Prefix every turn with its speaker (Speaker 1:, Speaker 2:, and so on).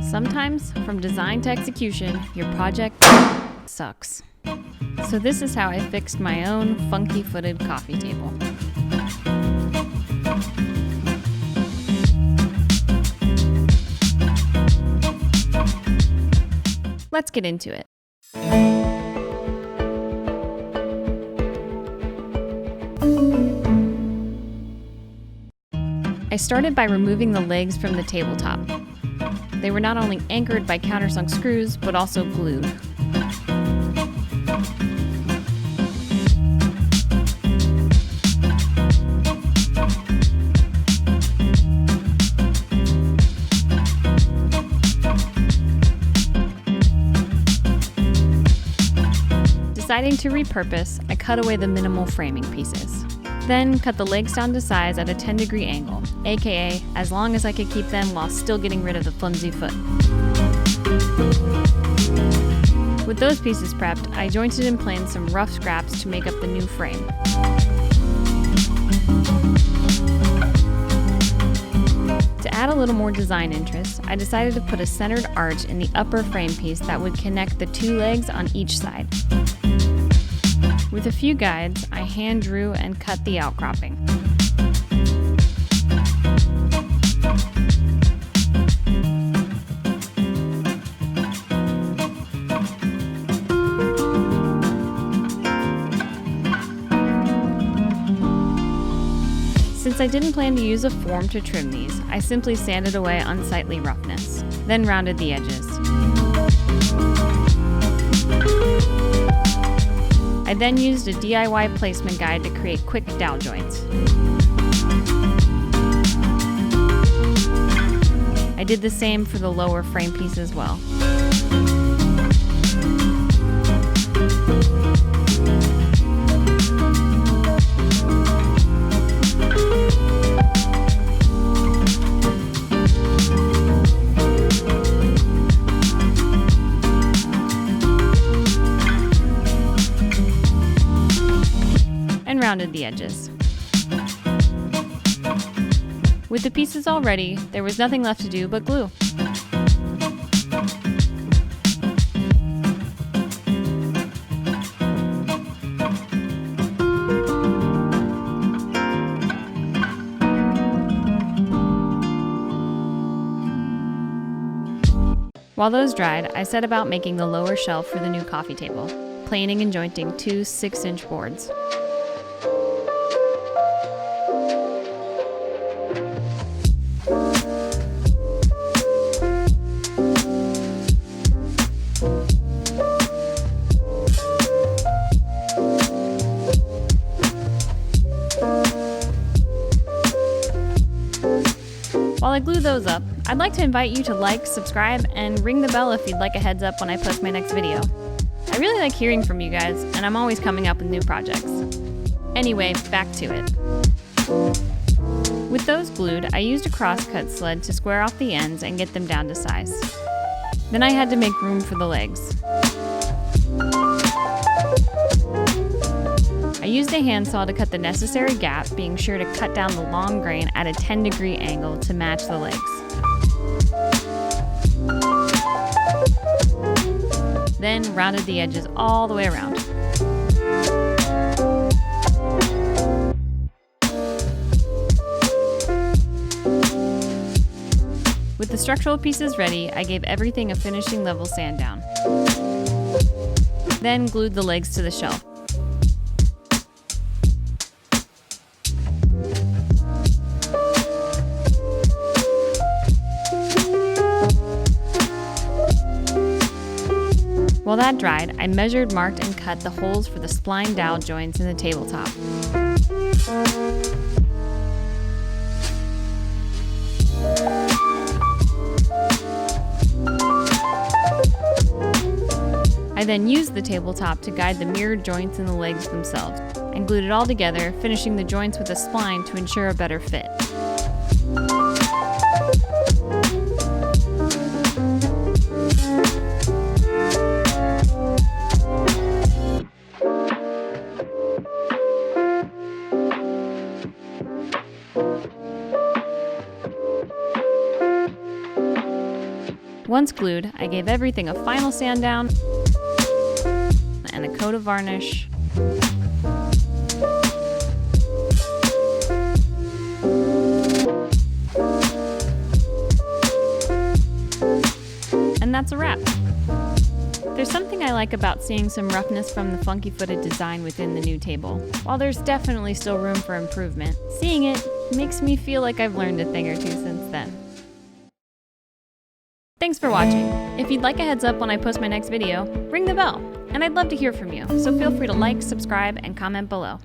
Speaker 1: Sometimes, from design to execution, your project sucks. So this is how I fixed my own funky-footed coffee table. Let's get into it. I started by removing the legs from the tabletop. They were not only anchored by countersunk screws, but also glued. Deciding to repurpose, I cut away the minimal framing pieces. Then cut the legs down to size at a 10-degree angle, aka as long as I could keep them while still getting rid of the flimsy foot. With those pieces prepped, I jointed and planed some rough scraps to make up the new frame. To add a little more design interest, I decided to put a centered arch in the upper frame piece that would connect the two legs on each side. With a few guides, I hand drew and cut the outcropping. Since I didn't plan to use a form to trim these, I simply sanded away unsightly roughness, then rounded the edges. I then used a DIY placement guide to create quick dowel joints. I did the same for the lower frame piece as well. Rounded the edges. With the pieces all ready, there was nothing left to do but glue. While those dried, I set about making the lower shelf for the new coffee table, planing and jointing two 6-inch boards. While I glue those up, I'd like to invite you to like, subscribe, and ring the bell if you'd like a heads up when I post my next video. I really like hearing from you guys, and I'm always coming up with new projects. Anyway, back to it. With those glued, I used a crosscut sled to square off the ends and get them down to size. Then I had to make room for the legs. I used a handsaw to cut the necessary gap, being sure to cut down the long grain at a 10-degree angle to match the legs. Then rounded the edges all the way around. With the structural pieces ready, I gave everything a finishing level sand down. Then glued the legs to the shelf. While that dried, I measured, marked, and cut the holes for the spline dowel joints in the tabletop. I then used the tabletop to guide the mirrored joints in the legs themselves, and glued it all together, finishing the joints with a spline to ensure a better fit. Once glued, I gave everything a final sand down and a coat of varnish. And that's a wrap. There's something I like about seeing some roughness from the funky-footed design within the new table. While there's definitely still room for improvement, seeing it makes me feel like I've learned a thing or two since then. Thanks for watching. If you'd like a heads up when I post my next video, ring the bell, and I'd love to hear from you, so feel free to like, subscribe, and comment below.